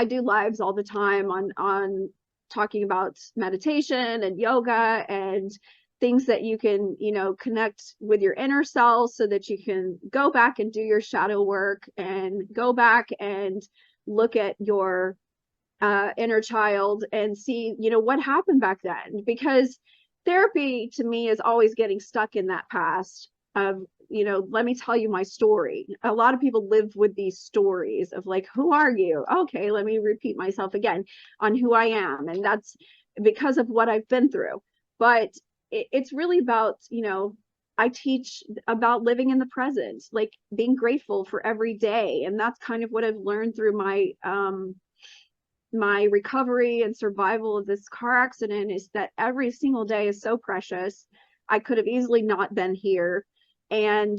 do lives all the time on talking about meditation and yoga and things that you can, connect with your inner self, so that you can go back and do your shadow work and go back and look at your inner child and see, what happened back then. Because therapy to me is always getting stuck in that past of, let me tell you my story. A lot of people live with these stories of like, who are you? Okay, let me repeat myself again on who I am. And that's because of what I've been through. But it's really about, I teach about living in the present, like being grateful for every day. And that's kind of what I've learned through my my recovery and survival of this car accident, is that every single day is so precious. I could have easily not been here. And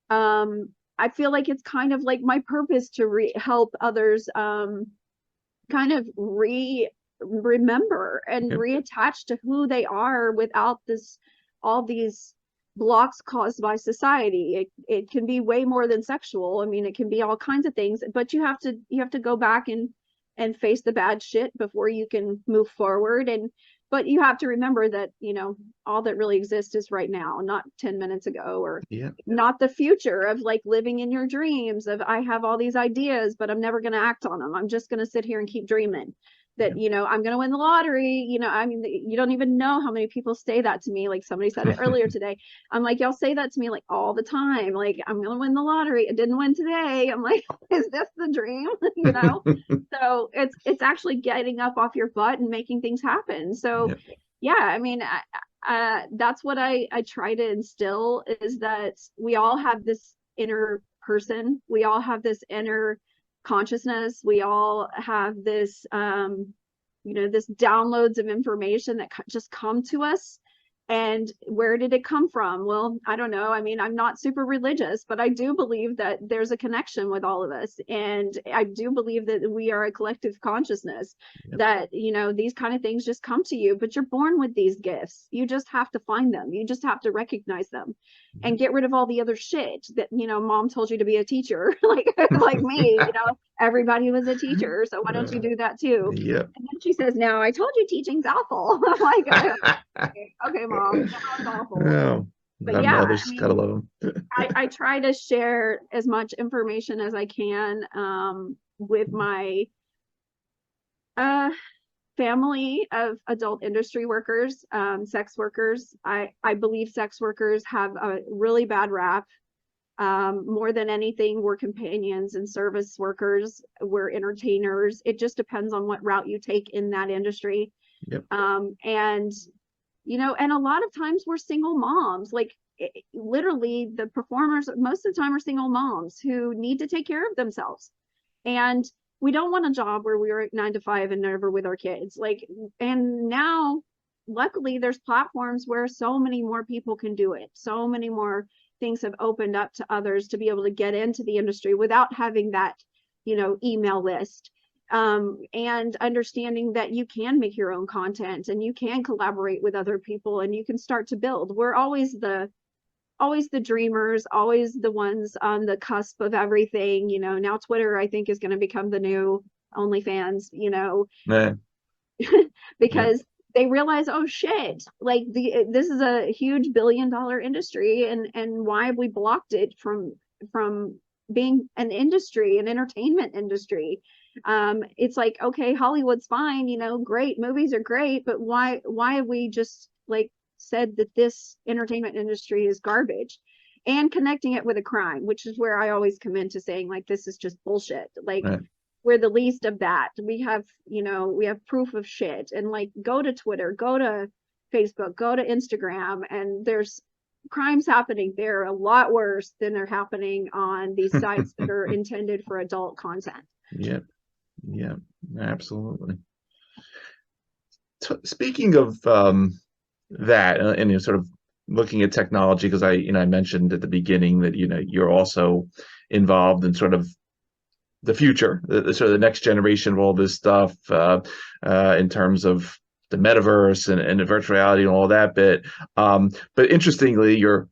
I feel like it's kind of like my purpose to help others kind of remember and reattach to who they are without all these blocks caused by society. It can be way more than sexual. It can be all kinds of things, but you have to go back and face the bad shit before you can move forward. But you have to remember that, all that really exists is right now, not 10 minutes ago, or not the future of like living in your dreams of, I have all these ideas, but I'm never going to act on them. I'm just going to sit here and keep dreaming. that, you know, I'm going to win the lottery. You know, I mean, you don't even know how many people say that to me. Like somebody said it earlier today. I'm like, y'all say that to me like all the time. Like, I'm going to win the lottery. I didn't win today. I'm like, is this the dream? You know? So it's actually getting up off your butt and making things happen. So yeah, I mean, that's what I try to instill, is that we all have this inner person. We all have this inner consciousness. We all have this, you know, this downloads of information that just come to us. And where did it come from? Well, I don't know. I mean, I'm not super religious, but I do believe that there's a connection with all of us. And I do believe that we are a collective consciousness, that, you know, these kind of things just come to you, but you're born with these gifts. You just have to find them. You just have to recognize them and get rid of all the other shit that, you know, mom told you to be a teacher, like me, you know, everybody was a teacher. So why don't you do that too? Yeah. And then she says, no, I told you teaching's awful. I'm like, okay, mom, it's awful. Oh, but yeah, mothers, gotta love them. I try to share as much information as I can with my family of adult industry workers, sex workers. I believe sex workers have a really bad rap. More than anything, we're companions and service workers, we're entertainers. It just depends on what route you take in that industry. And you know, and a lot of times we're single moms, like literally the performers most of the time are single moms who need to take care of themselves. And we don't want a job where we were 9 to 5 and never with our kids. Like, and now luckily there's platforms where so many more people can do it. So many more things have opened up to others to be able to get into the industry without having that, you know, email list. And understanding that you can make your own content and you can collaborate with other people and you can start to build. We're always the dreamers, always the ones on the cusp of everything. You know, now Twitter, I think, is going to become the new OnlyFans, you know, because they realize, oh shit, like this is a huge $1 billion industry, and why have we blocked it from being an industry, an entertainment industry? It's like, okay, Hollywood's fine, you know, great, movies are great, but why have we just like said that this entertainment industry is garbage, and connecting it with a crime, which is where I always come into saying, like, this is just bullshit. Like, we're the least of that. We have, you know, we have proof of shit. And like, go to Twitter, go to Facebook, go to Instagram, and there's crimes happening there a lot worse than they're happening on these sites that are intended for adult content. Yeah, absolutely. Speaking of that, and you're sort of looking at technology, because I mentioned at the beginning that, you know, you're also involved in sort of the future, the sort of the next generation of all this stuff, in terms of the metaverse and the virtual reality and all that bit. But interestingly, your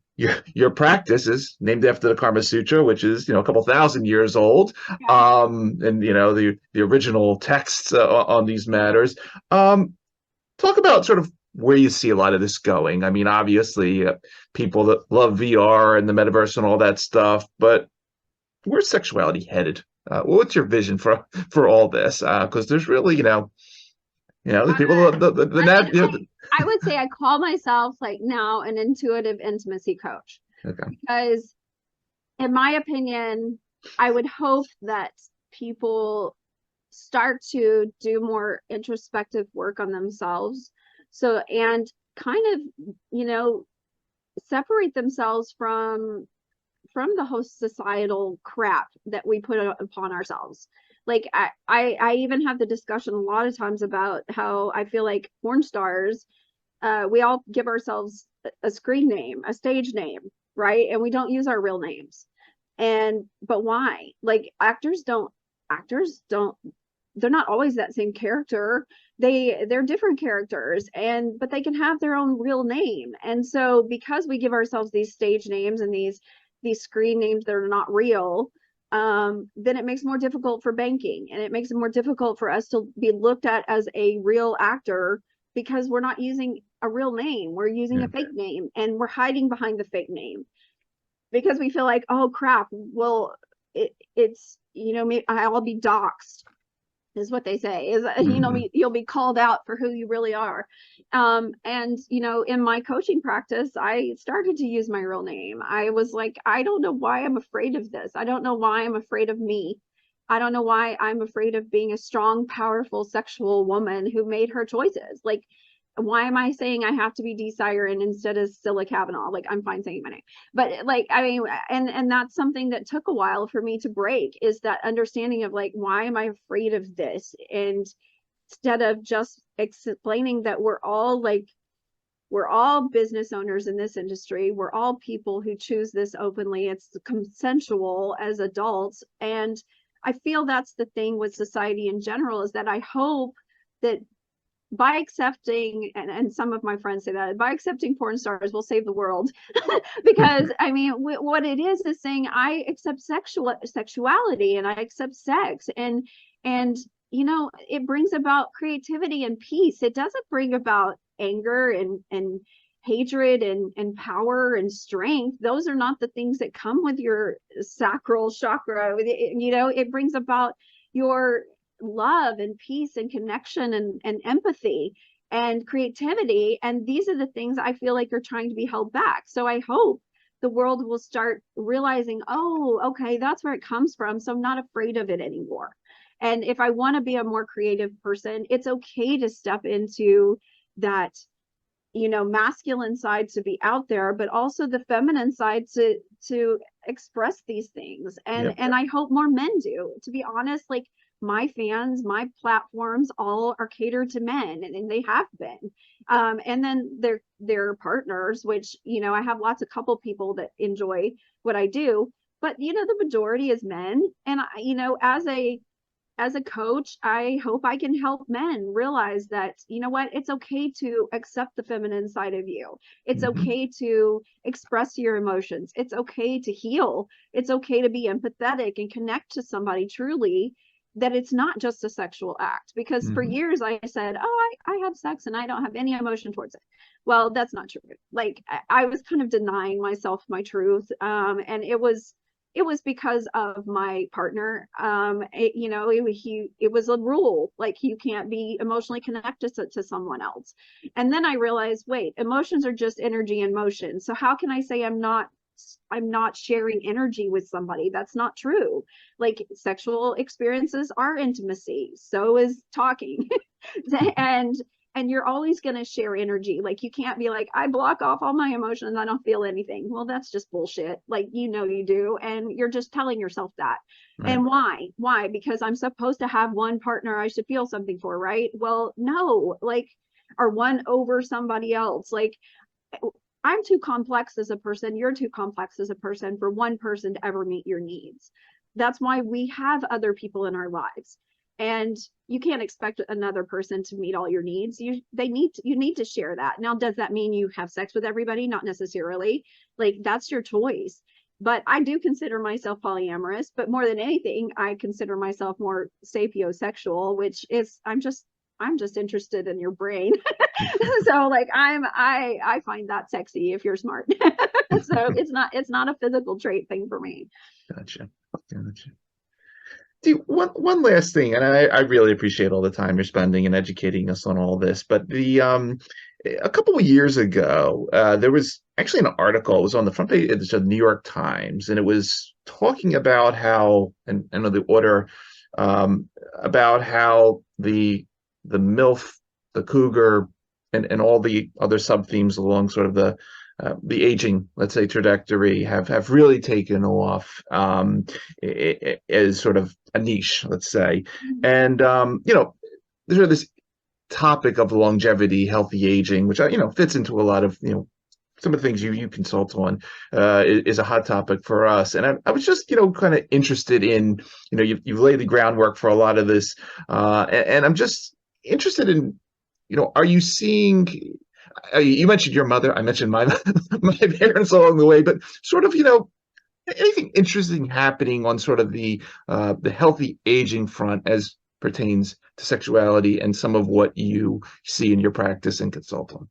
practice is named after the Karma Sutra, which is, you know, a couple thousand years old, and you know, the original texts on these matters. Talk about sort of where you see a lot of this going. I mean, obviously, people that love VR and the metaverse and all that stuff, but where's sexuality headed? What's your vision for all this? Because there's really, you know, the people, I would say I call myself like now an intuitive intimacy coach. Because in my opinion, I would hope that people start to do more introspective work on themselves. So, and kind of, you know, separate themselves from the whole societal crap that we put upon ourselves. Like I even have the discussion a lot of times about how I feel like porn stars, we all give ourselves a screen name, a stage name, right? And we don't use our real names. But why? Like actors don't, they're not always that same character. They're different characters, but they can have their own real name. And so because we give ourselves these stage names and these screen names that are not real, then it makes it more difficult for banking, and it makes it more difficult for us to be looked at as a real actor, because we're not using a real name. We're using a fake name, and we're hiding behind the fake name because we feel like, oh crap, well, it's, you know, maybe I'll be doxxed. is what they say, is, you'll be called out for who you really are. And, in my coaching practice, I started to use my real name. I was like, I don't know why I'm afraid of this. I don't know why I'm afraid of me. I don't know why I'm afraid of being a strong, powerful sexual woman who made her choices. Like, why am I saying I have to be Dee Siren instead of Scylla Kavanaugh? Like, I'm fine saying my name, but like, I mean, and that's something that took a while for me to break, is that understanding of like, why am I afraid of this? And instead of just explaining that we're all business owners in this industry, we're all people who choose this openly. It's consensual as adults. And I feel that's the thing with society in general, is that I hope that by accepting, and some of my friends say that, by accepting porn stars, we'll save the world. Because I mean, what it is saying, I accept sexuality, and I accept sex, and it brings about creativity and peace. It doesn't bring about anger and hatred and power and strength. Those are not the things that come with your sacral chakra. It brings about your love and peace and connection and empathy and creativity. And these are the things I feel like are trying to be held back. So I hope the world will start realizing, oh, okay, that's where it comes from. So I'm not afraid of it anymore. And if I want to be a more creative person, it's okay to step into that, masculine side to be out there, but also the feminine side to express these things. And I hope more men do. To be honest, like, my fans, my platforms all are catered to men, and they have been. And then their partners, which, I have lots of couple people that enjoy what I do, but the majority is men. And as a coach, I hope I can help men realize that, it's okay to accept the feminine side of you. It's okay to express your emotions. It's okay to heal. It's okay to be empathetic and connect to somebody truly, that it's not just a sexual act. Because for years I said, oh, I have sex and I don't have any emotion towards it. Well, that's not true. Like, I was kind of denying myself my truth. And it was because of my partner. It was a rule, like, you can't be emotionally connected to someone else. And then I realized, wait, emotions are just energy in motion. So how can I say I'm not sharing energy with somebody? That's not true. Like, sexual experiences are intimacy. So is talking. And you're always going to share energy. Like, you can't be like, I block off all my emotions, I don't feel anything. Well, that's just bullshit. Like, you do, and you're just telling yourself that. Right. And why? Because I'm supposed to have one partner I should feel something for, right? Well, no. Like, or one over somebody else. Like, I'm too complex as a person, you're too complex as a person for one person to ever meet your needs. That's why we have other people in our lives. And you can't expect another person to meet all your needs. You need to share that. Now, does that mean you have sex with everybody? Not necessarily. Like, that's your choice. But I do consider myself polyamorous, but more than anything, I consider myself more sapiosexual, which is I'm just interested in your brain. So like, I find that sexy if you're smart. So it's not a physical trait thing for me. Gotcha. One last thing, and I really appreciate all the time you're spending and educating us on all this, but a couple of years ago, there was actually an article. It was on the front page of the New York Times, and it was talking about how, and I know the order, about how the MILF, the cougar, and all the other sub themes along sort of the aging, let's say, trajectory have really taken off as sort of a niche, let's say. And there's sort of this topic of longevity, healthy aging, which fits into a lot of some of the things you consult on, is a hot topic for us. And I was just kind of interested in you've laid the groundwork for a lot of this, and I'm just interested in are you seeing? You mentioned your mother. I mentioned my my parents along the way, but sort of anything interesting happening on sort of the healthy aging front as pertains to sexuality and some of what you see in your practice and consult on.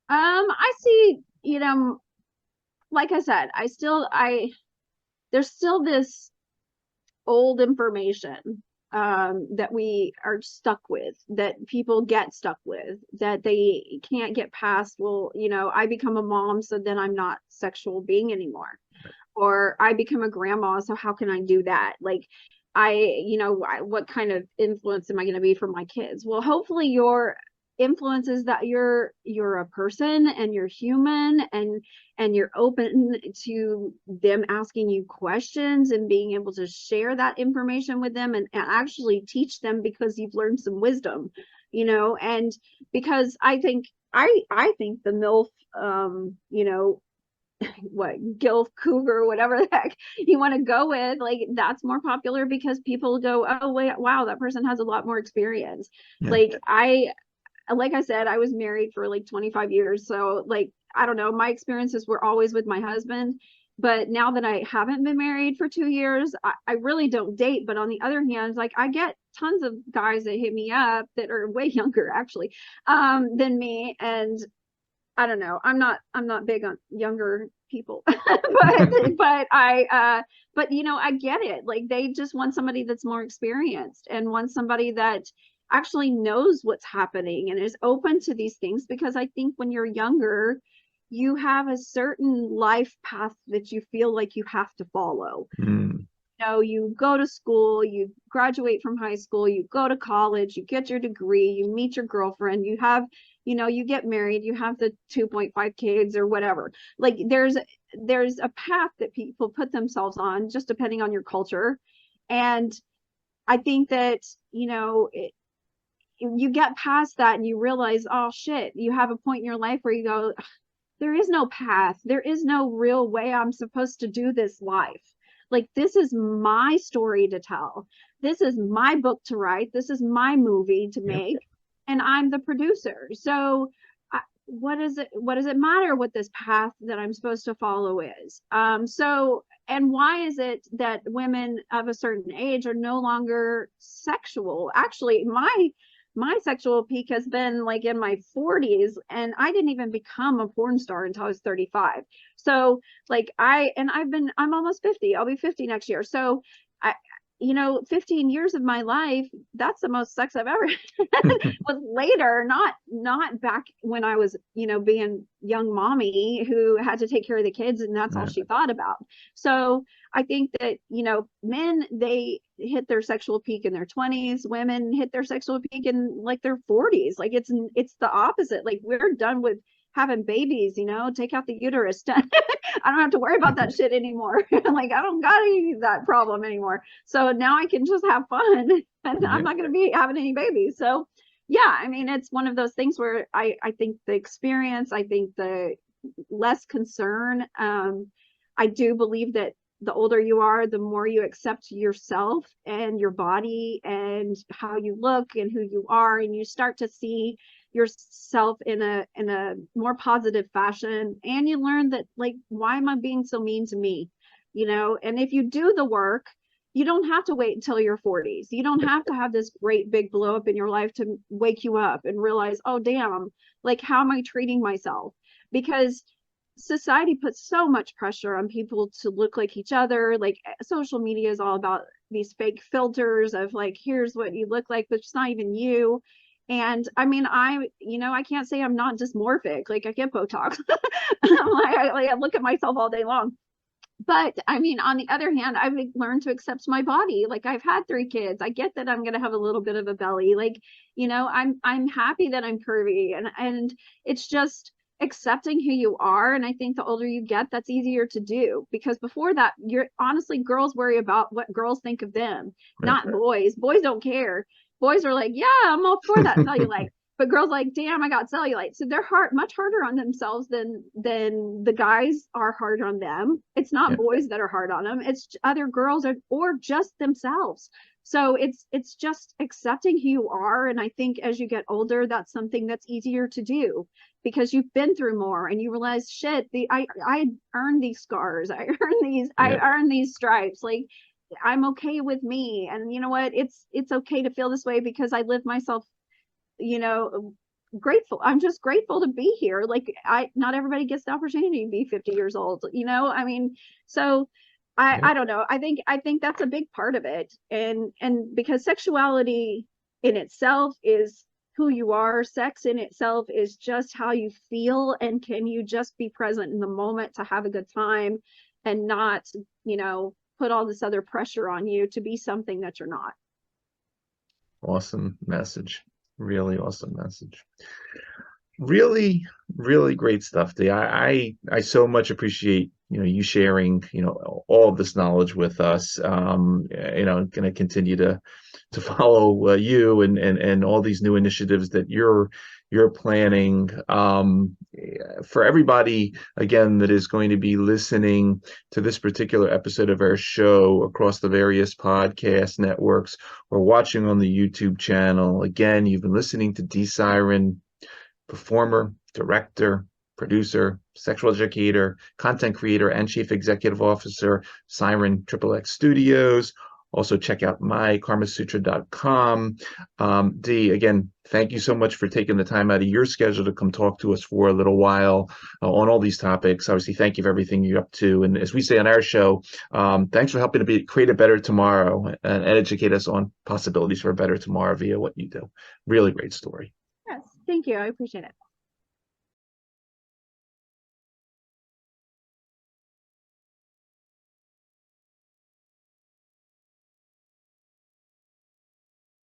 I see, like I said, there's still this old information that we are stuck with, that people get stuck with, that they can't get past. Well, I become a mom, so then I'm not sexual being anymore. Or I become a grandma, so how can I do that? Like, what kind of influence am I going to be for my kids? Well, hopefully your influence is that you're a person, and you're human, and you're open to them asking you questions and being able to share that information with them, and actually teach them because you've learned some wisdom, and because I think the MILF, what, gilf, cougar, whatever the heck you want to go with, like, that's more popular because people go, oh wait, wow, that person has a lot more experience. Yeah. Like I said, I was married for like 25 years, so like, I don't know, my experiences were always with my husband. But now that I haven't been married for 2 years, I really don't date. But on the other hand, like, I get tons of guys that hit me up that are way younger actually than me, and I don't know. I'm not big on younger people, but I get it. Like, they just want somebody that's more experienced and want somebody that actually knows what's happening and is open to these things. Because I think when you're younger, you have a certain life path that you feel like you have to follow. You go to school, you graduate from high school, you go to college, you get your degree, you meet your girlfriend, you have, you get married, you have the 2.5 kids or whatever. Like, there's a path that people put themselves on, just depending on your culture. And I think that, you get past that and you realize, oh shit, you have a point in your life where you go, there is no path. There is no real way I'm supposed to do this life. Like, this is my story to tell. This is my book to write. This is my movie to make, and I'm the producer. So what does it matter what this path that I'm supposed to follow is? And why is it that women of a certain age are no longer sexual? Actually, my sexual peak has been like in my 40s, and I didn't even become a porn star until I was 35. So like, I'm almost 50. I'll be 50 next year. So 15 years of my life, that's the most sex I've ever was later, not back when I was, being young mommy who had to take care of the kids, and that's all she thought about. So I think that, men, they hit their sexual peak in their 20s. Women hit their sexual peak in like their 40s. Like, it's the opposite. Like, we're done with having babies, take out the uterus. I don't have to worry about that shit anymore. Like, I don't got any of that problem anymore. So now I can just have fun, and I'm not going to be having any babies. So yeah, I mean, it's one of those things where I think the experience, I think the less concern, I do believe that the older you are, the more you accept yourself and your body and how you look and who you are, and you start to see yourself in a more positive fashion. And you learn that, like, why am I being so mean to me? And if you do the work, you don't have to wait until your 40s. You don't have to have this great big blow up in your life to wake you up and realize, oh damn, like, how am I treating myself? Because society puts so much pressure on people to look like each other. Like, social media is all about these fake filters of like, here's what you look like, but it's not even you. And I mean, I can't say I'm not dysmorphic. Like, I get Botox. I look at myself all day long. But I mean, on the other hand, I've learned to accept my body. Like, I've had 3 kids. I get that I'm going to have a little bit of a belly. Like, I'm happy that I'm curvy, and it's just accepting who you are. And I think the older you get, that's easier to do, because before that, honestly, girls worry about what girls think of them, not boys. Boys don't care. Boys are like, yeah, I'm all for that cellulite. But girls like, damn, I got cellulite. So they're much harder on themselves than the guys are hard on them. It's not boys that are hard on them. It's other girls or just themselves. So it's just accepting who you are. And I think as you get older, that's something that's easier to do, because you've been through more and you realize, shit, I earned these scars. I earned these stripes. Like, I'm okay with me. And you know what? It's okay to feel this way, because I live myself, grateful. I'm just grateful to be here. Like, not everybody gets the opportunity to be 50 years old, I mean, so I don't know. I think that's a big part of it. And because sexuality in itself is who you are, sex in itself is just how you feel, and can you just be present in the moment to have a good time and not, put all this other pressure on you to be something that you're not. Awesome message. Really awesome message. Really, really great stuff, Dee. I so much appreciate you sharing all of this knowledge with us. Going to continue to follow you and all these new initiatives that you're planning. For everybody again that is going to be listening to this particular episode of our show across the various podcast networks or watching on the YouTube channel, again, you've been listening to Dee Siren, performer, director, producer, sexual educator, content creator, and chief executive officer, Siren XXX Studios. Also check out mykarmasutra.com. Dee, again, thank you so much for taking the time out of your schedule to come talk to us for a little while on all these topics. Obviously, thank you for everything you're up to. And as we say on our show, thanks for helping to create a better tomorrow and educate us on possibilities for a better tomorrow via what you do. Really great story. Yes, thank you. I appreciate it.